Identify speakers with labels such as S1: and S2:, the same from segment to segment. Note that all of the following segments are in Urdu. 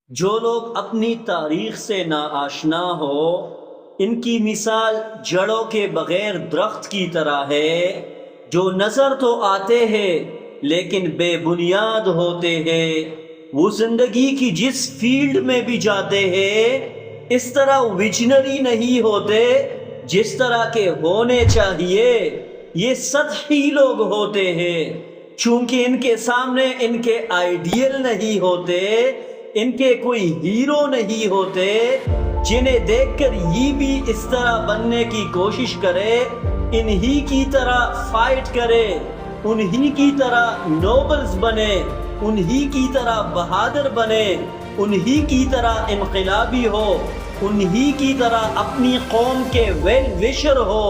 S1: جو لوگ اپنی تاریخ سے ناآشنا ہو ان کی مثال جڑوں کے بغیر درخت کی طرح ہے جو نظر تو آتے ہیں لیکن بے بنیاد ہوتے ہیں۔ وہ زندگی کی جس فیلڈ میں بھی جاتے ہیں اس طرح ویژنری نہیں ہوتے جس طرح کے ہونے چاہیے۔ یہ سطحی لوگ ہوتے ہیں چونکہ ان کے سامنے ان کے آئیڈیل نہیں ہوتے، ان کے کوئی ہیرو نہیں ہوتے جنہیں دیکھ کر یہ بھی اس طرح بننے کی کوشش کرے، انہی کی طرح فائٹ کرے، انہی کی طرح نوبلز بنے، انہی کی طرح بہادر بنے، انہی کی طرح انقلابی ہو، انہی کی طرح اپنی قوم کے ویل وشر ہو۔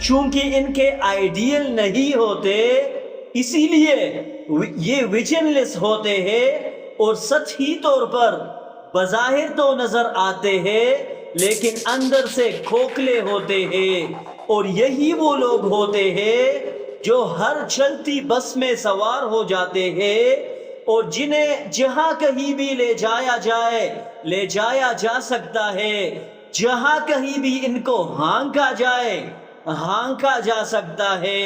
S1: چونکہ ان کے آئیڈیل نہیں ہوتے اسی لیے یہ ویژن لیس ہوتے ہیں اور سطحی طور پر بظاہر تو نظر آتے ہیں لیکن اندر سے کھوکھلے ہوتے ہیں۔ اور یہی وہ لوگ ہوتے ہیں جو ہر چلتی بس میں سوار ہو جاتے ہیں اور جنہیں جہاں کہیں بھی لے جایا جائے لے جایا جا سکتا ہے، جہاں کہیں بھی ان کو ہانکا جائے ہانکا جا سکتا ہے۔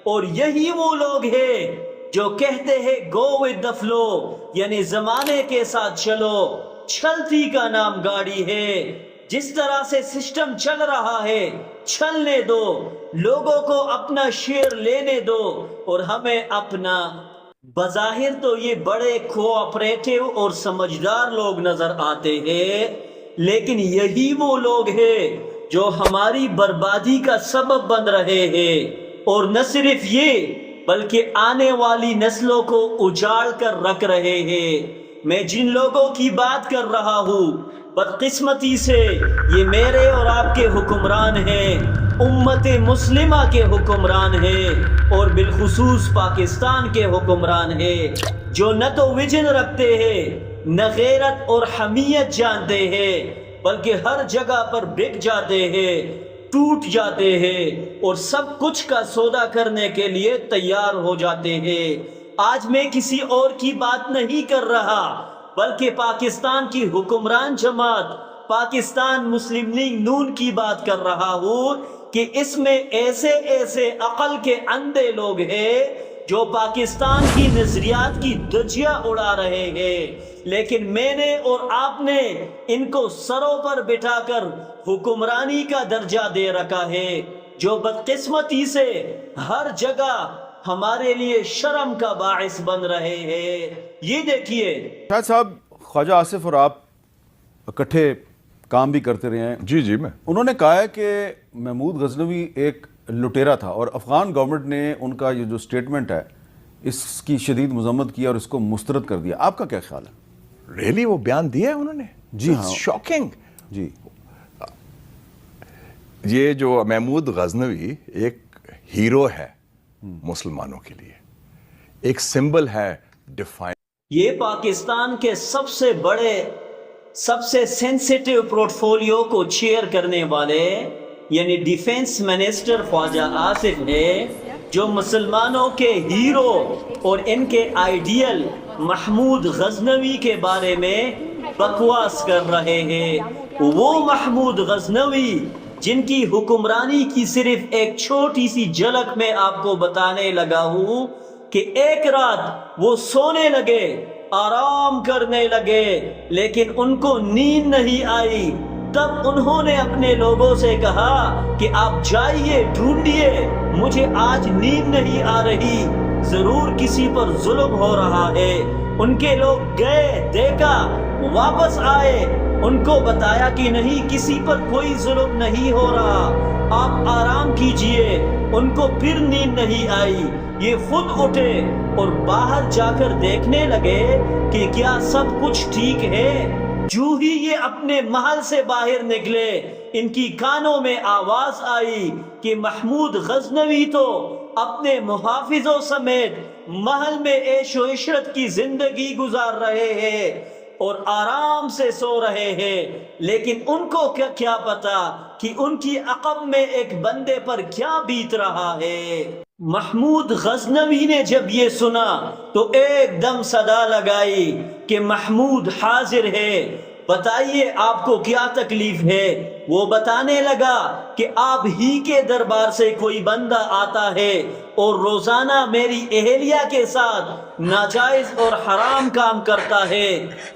S1: اور یہی وہ لوگ ہیں جو کہتے ہیں گو ود دا فلو، یعنی زمانے کے ساتھ چلو، چلتی کا نام گاڑی ہے، جس طرح سے سسٹم چل رہا ہے چلنے دو، لوگوں کو اپنا شیئر لینے دو اور ہمیں اپنا۔ بظاہر تو یہ بڑے کوآپریٹو اور سمجھدار لوگ نظر آتے ہیں لیکن یہی وہ لوگ ہیں جو ہماری بربادی کا سبب بن رہے ہیں، اور نہ صرف یہ بلکہ آنے والی نسلوں کو اجاڑ کر رکھ رہے ہیں۔ میں جن لوگوں کی بات کر رہا ہوں بدقسمتی سے یہ میرے اور آپ کے حکمران ہیں، امت مسلمہ کے حکمران ہیں، اور بالخصوص پاکستان کے حکمران ہیں جو نہ تو ویژن رکھتے ہیں نہ غیرت اور حمیت جانتے ہیں بلکہ ہر جگہ پر بک جاتے ہیں، ٹوٹ جاتے ہیں اور سب کچھ کا سودا کرنے کے لیے تیار ہو جاتے ہیں۔ آج میں کسی اور کی بات نہیں کر رہا بلکہ پاکستان کی حکمران جماعت پاکستان مسلم لیگ نون کی بات کر رہا ہوں کہ اس میں ایسے ایسے عقل کے اندھے لوگ ہیں جو پاکستان کی نظریات کی دھجیاں اڑا رہے ہیں، لیکن میں نے اور آپ نے ان کو سروں پر بٹھا کر حکمرانی کا درجہ دے رکھا ہے جو بدقسمتی سے ہر جگہ ہمارے لیے شرم کا باعث بن رہے ہیں۔ یہ دیکھیے
S2: شاہد صاحب، خواجہ آصف اور آپ اکٹھے کام بھی کرتے رہے ہیں۔
S3: جی میں
S2: انہوں نے کہا ہے کہ محمود غزنوی ایک لٹیرا تھا اور افغان گورنمنٹ نے ان کا یہ جو سٹیٹمنٹ ہے اس کی شدید مذمت کی اور اس کو مسترد کر دیا۔ آپ کا کیا خیال ہے؟
S3: ریئلی وہ بیان دیا ہے انہوں نے؟
S2: جی ہاں،
S3: شاکنگ۔
S2: جی
S3: یہ جو محمود غزنوی ایک ہیرو ہے مسلمانوں کے لیے، ایک سمبل ہے ڈیفائن۔
S1: یہ پاکستان کے سب سے بڑے سب سے سینسیٹیو پورٹ فولیو کو چیئر کرنے والے یعنی ڈیفنس منسٹر خواجہ آصف ہے جو مسلمانوں کے ہیرو اور ان کے آئیڈیل محمود غزنوی کے بارے میں بکواس کر رہے ہیں۔ وہ محمود غزنوی جن کی حکمرانی کی صرف ایک چھوٹی سی جھلک میں آپ کو بتانے لگا ہوں کہ ایک رات وہ سونے لگے، آرام کرنے لگے لیکن ان کو نیند نہیں آئی۔ تب انہوں نے اپنے لوگوں سے کہا کہ آپ جائیے ڈھونڈیے، مجھے آج نیند نہیں آ رہی، ضرور کسی پر ظلم ہو رہا ہے۔ ان کے لوگ گئے، دیکھا، واپس آئے، ان کو بتایا کہ نہیں کسی پر کوئی ظلم نہیں ہو رہا، آپ آرام کیجئے۔ ان کو پھر نیند نہیں آئی، یہ خود اٹھے اور باہر جا کر دیکھنے لگے کہ کیا سب کچھ ٹھیک ہے۔ جو ہی یہ اپنے محل سے باہر نکلے ان کی کانوں میں آواز آئی کہ محمود غزنوی تو اپنے محافظوں سمیت محل میں عیش و عشرت کی زندگی گزار رہے ہیں اور آرام سے سو رہے ہیں، لیکن ان کو کیا پتا کہ ان کی عقب میں ایک بندے پر کیا بیت رہا ہے۔ محمود غزنوی نے جب یہ سنا تو ایک دم صدا لگائی کہ محمود حاضر ہے، بتائیے آپ کو کیا تکلیف ہے۔ وہ بتانے لگا کہ آپ ہی کے دربار سے کوئی بندہ آتا ہے اور روزانہ میری اہلیہ کے ساتھ ناجائز اور حرام کام کرتا ہے۔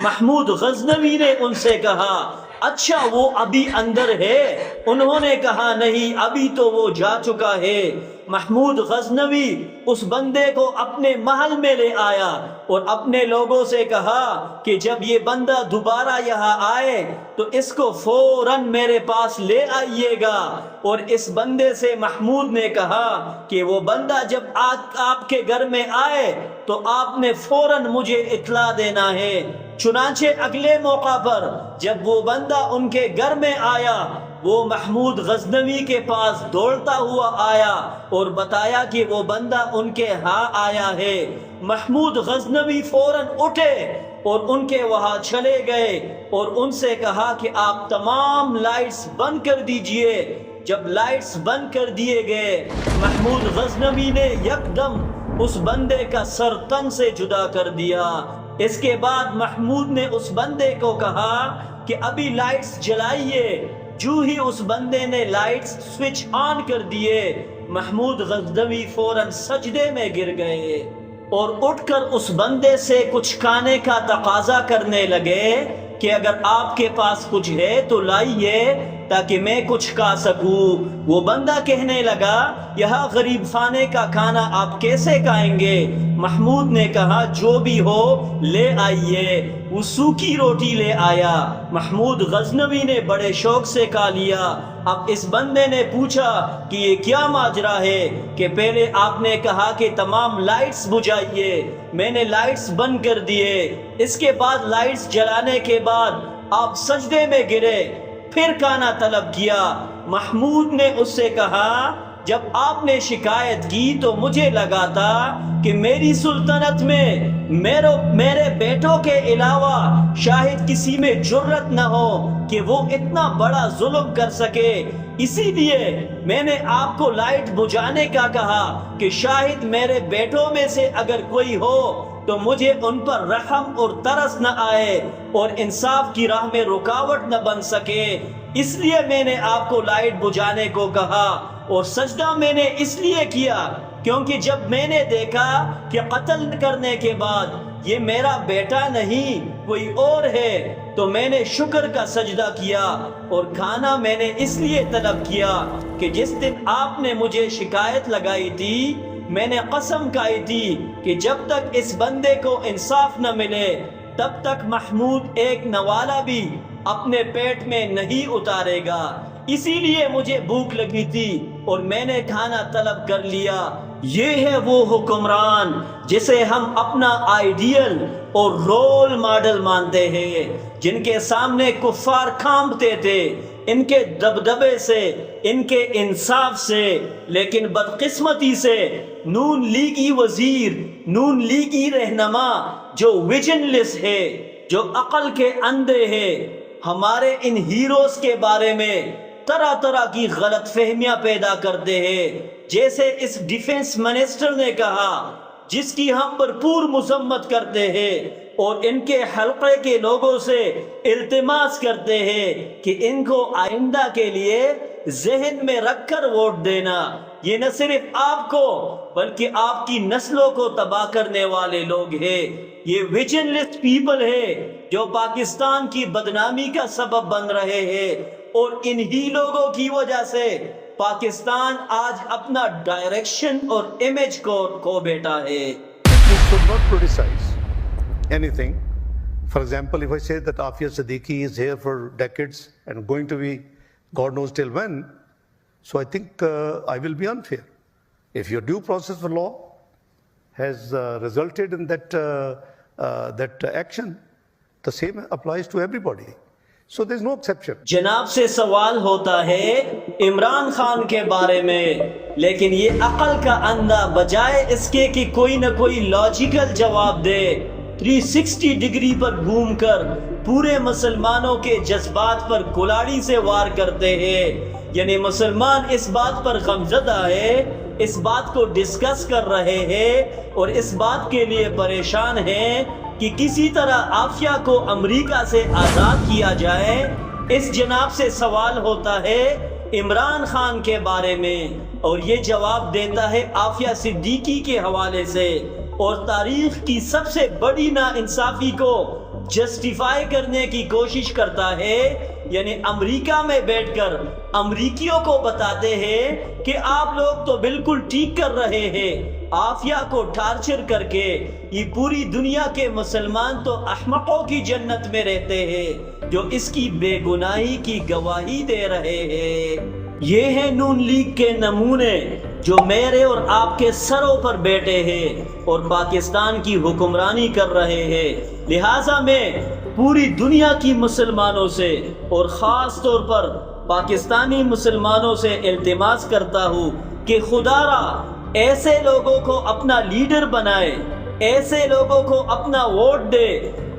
S1: محمود غزنوی نے ان سے کہا اچھا وہ ابھی اندر ہے؟ انہوں نے کہا نہیں، ابھی تو وہ جا چکا ہے۔ محمود غزنوی اس بندے کو اپنے محل میں لے آیا اور اپنے لوگوں سے کہا کہ جب یہ بندہ دوبارہ یہاں آئے تو اس کو فوراً میرے پاس لے آئیے گا۔ اور اس بندے سے محمود نے کہا کہ وہ بندہ جب آپ کے گھر میں آئے تو آپ نے فوراً مجھے اطلاع دینا ہے۔ چنانچہ اگلے موقع پر جب وہ بندہ ان کے گھر میں آیا، وہ محمود غزنوی کے پاس دوڑتا ہوا آیا اور بتایا کہ وہ بندہ ان کے ہاں آیا ہے۔ محمود غزنوی فوراً اٹھے اور ان کے وہاں چلے گئے اور ان سے کہا کہ آپ تمام لائٹس بند کر دیجئے۔ جب لائٹس بند کر دیے گئے، محمود غزنوی نے یکدم اس بندے کا سر تن سے جدا کر دیا۔ اس کے بعد محمود نے اس بندے کو کہا کہ ابھی لائٹس جلائیے۔ جو ہی اس بندے نے لائٹس سوئچ آن کر دیے، محمود غزنوی فوراً سجدے میں گر گئے اور اٹھ کر اس بندے سے کچھ کھانے کا تقاضا کرنے لگے کہ اگر آپ کے پاس کچھ ہے تو لائیے تاکہ میں کچھ کھا سکوں۔ وہ بندہ کہنے لگا یہاں غریب خانے کا کھانا آپ کیسے کھائیں گے؟ محمود نے کہا جو بھی ہو لے آئیے۔ وہ سوکھی روٹی لے آیا۔ محمود غزنوی نے بڑے شوق سے کھا لیا۔ اب اس بندے نے پوچھا کہ یہ کیا ماجرا ہے کہ پہلے آپ نے کہا کہ تمام لائٹس بجھائیے، میں نے لائٹس بند کر دیے، اس کے بعد لائٹس جلانے کے بعد آپ سجدے میں گرے، پھر کھانا طلب کیا۔ محمود نے اس سے کہا جب آپ نے شکایت کی تو مجھے لگا تھا کہ میری سلطنت میں میرے بیٹوں کے علاوہ شاید کسی میں جرت نہ ہو کہ وہ اتنا بڑا ظلم کر سکے، اسی لیے میں نے آپ کو لائٹ بجھانے کا کہا کہ شاید میرے بیٹوں میں سے اگر کوئی ہو تو مجھے ان پر رحم اور ترس نہ آئے اور انصاف کی راہ میں رکاوٹ نہ بن سکے، اس لیے میں نے آپ کو لائٹ بجھانے کو کہا۔ اور سجدہ میں نے اس لیے کیا کیونکہ جب میں نے دیکھا کہ قتل کرنے کے بعد یہ میرا بیٹا نہیں کوئی اور ہے تو میں نے شکر کا سجدہ کیا، اور کھانا میں نے اس لیے طلب کیا کہ جس دن آپ نے مجھے شکایت لگائی تھی میں نے قسم کھائی تھی کہ جب تک اس بندے کو انصاف نہ ملے تب تک محمود ایک نوالا بھی اپنے پیٹ میں نہیں اتارے گا، اسی لیے مجھے بھوک لگی تھی اور میں نے کھانا طلب کر لیا۔ یہ ہے وہ حکمران جسے ہم اپنا آئیڈیل اور رول ماڈل مانتے ہیں، جن کے سامنے کفار کانپتے تھے، ان کے دبدبے سے، ان کے انصاف سے، لیکن بدقسمتی سے نون لیگی وزیر، نون لیگی رہنما جو ویژن لیس ہے، جو عقل کے اندھے ہے، ہمارے ان ہیروز کے بارے میں طرح طرح کی غلط فہمیاں پیدا کرتے ہیں، جیسے اس ڈیفنس منسٹر نے کہا جس کی ہم بھرپور مذمت کرتے ہیں، اور ان کے حلقے کے لوگوں سے التماس کرتے ہیں کہ ان کو آئندہ کے لیے ذہن میں رکھ کر ووٹ دینا۔ یہ نہ صرف آپ کو بلکہ آپ کی نسلوں کو تباہ کرنے والے لوگ ہیں۔ یہ ویژن لیس پیپل ہے جو پاکستان کی بدنامی کا سبب بن رہے ہیں، اور انہی لوگوں کی وجہ سے پاکستان آج اپنا ڈائریکشن اور امیج کو بیٹا ہے۔
S4: We should not criticize anything. For example, if I say that Afia Siddiqui is here for decades and going to be God knows till when, so I think I will be unfair. If your due process of law has resulted in that action, the same applies to everybody. So there is no exception.
S1: جناب سے سوال ہوتا ہے عمران خان کے بارے میں، لیکن یہ عقل کا اندھا بجائے اس کے کہ کوئی نہ کوئی لاجیکل جواب دے، 360 ڈگری پر گھوم کر پورے مسلمانوں کے جذبات پر کلاڑی سے وار کرتے ہیں. یعنی مسلمان اس بات پر غمزدہ ہے، اس بات کو ڈسکس کر رہے ہیں اور اس بات کے لیے پریشان ہیں کہ کسی طرح عافیہ کو امریکہ سے آزاد کیا جائے. اس جناب سے سوال ہوتا ہے عمران خان کے بارے میں اور یہ جواب دیتا ہے عافیہ صدیقی کے حوالے سے، اور تاریخ کی سب سے بڑی ناانصافی کو جسٹیفائی کرنے کی کوشش کرتا ہے. یعنی امریکہ میں بیٹھ کر امریکیوں کو بتاتے ہیں کہ آپ لوگ تو بالکل ٹھیک کر رہے ہیں، عافیہ کو ٹارچر کر کے یہ پوری دنیا کے مسلمان تو احمقوں کی جنت میں رہتے ہیں جو اس کی بے گناہی کی گواہی دے رہے ہیں. یہ ہیں نون لیگ کے نمونے جو میرے اور آپ کے سروں پر بیٹھے ہیں اور پاکستان کی حکمرانی کر رہے ہیں. لہٰذا میں پوری دنیا کی مسلمانوں سے اور خاص طور پر پاکستانی مسلمانوں سے التماس کرتا ہوں کہ خدا را ایسے لوگوں کو اپنا لیڈر بنائے، ایسے لوگوں کو اپنا ووٹ دے،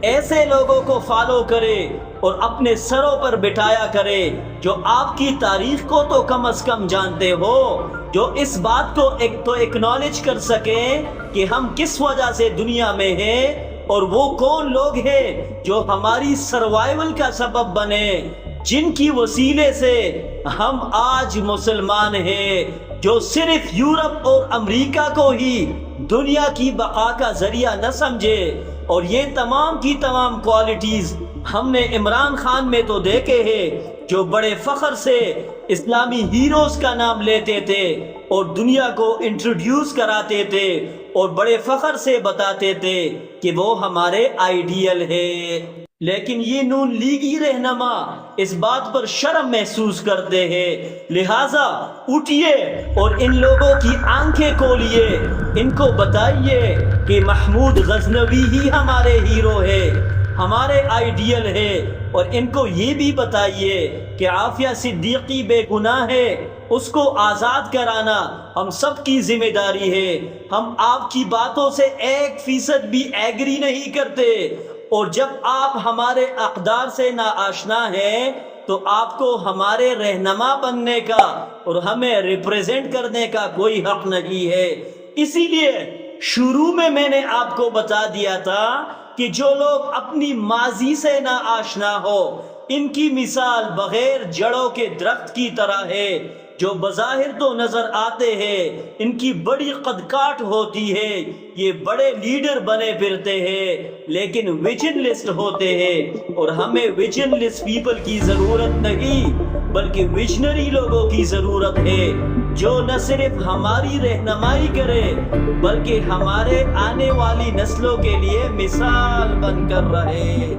S1: ایسے لوگوں کو فالو کرے اور اپنے سروں پر بٹھایا کرے جو آپ کی تاریخ کو تو کم از کم جانتے ہو، جو اس بات کو ایک تو ایکنالج کر سکیں کہ ہم کس وجہ سے دنیا میں ہیں اور وہ کون لوگ ہیں جو ہماری سروائیول کا سبب بنے، جن کی وسیلے سے ہم آج مسلمان ہیں، جو صرف یورپ اور امریکہ کو ہی دنیا کی بقا کا ذریعہ نہ سمجھے. اور یہ تمام کی تمام کوالٹیز ہم نے عمران خان میں تو دیکھے ہیں جو بڑے فخر سے اسلامی ہیروز کا نام لیتے تھے اور دنیا کو انٹروڈیوس کراتے تھے اور بڑے فخر سے بتاتے تھے کہ وہ ہمارے آئیڈیل ہے. لیکن یہ نون لیگی رہنما اس بات پر شرم محسوس کرتے ہیں. لہٰذا اٹھیے اور ان لوگوں کی آنکھیں کھولیے، ان کو بتائیے کہ محمود غزنوی ہی ہمارے ہیرو ہے، ہمارے آئیڈیل ہے، اور ان کو یہ بھی بتائیے کہ عافیہ صدیقی بے گناہ ہے، اس کو آزاد کرانا ہم سب کی ذمہ داری ہے. ہم آپ کی باتوں سے 1% بھی ایگری نہیں کرتے، اور جب آپ ہمارے اقدار سے ناآشنا ہیں تو آپ کو ہمارے رہنما بننے کا اور ہمیں ریپریزنٹ کرنے کا کوئی حق نہیں ہے. اسی لیے شروع میں نے آپ کو بتا دیا تھا کہ جو لوگ اپنی ماضی سے ناآشنا ہو ان کی مثال بغیر جڑوں کے درخت کی طرح ہے جو بظاہر تو نظر آتے ہیں، ان کی بڑی قد کاٹ ہوتی ہے، یہ بڑے لیڈر بنے پھرتے ہیں لیکن ویژن لسٹ ہوتے ہیں. اور ہمیں ویژن لسٹ پیپل کی ضرورت نہیں بلکہ ویژنری لوگوں کی ضرورت ہے جو نہ صرف ہماری رہنمائی کرے بلکہ ہمارے آنے والی نسلوں کے لیے مثال بن کر رہے.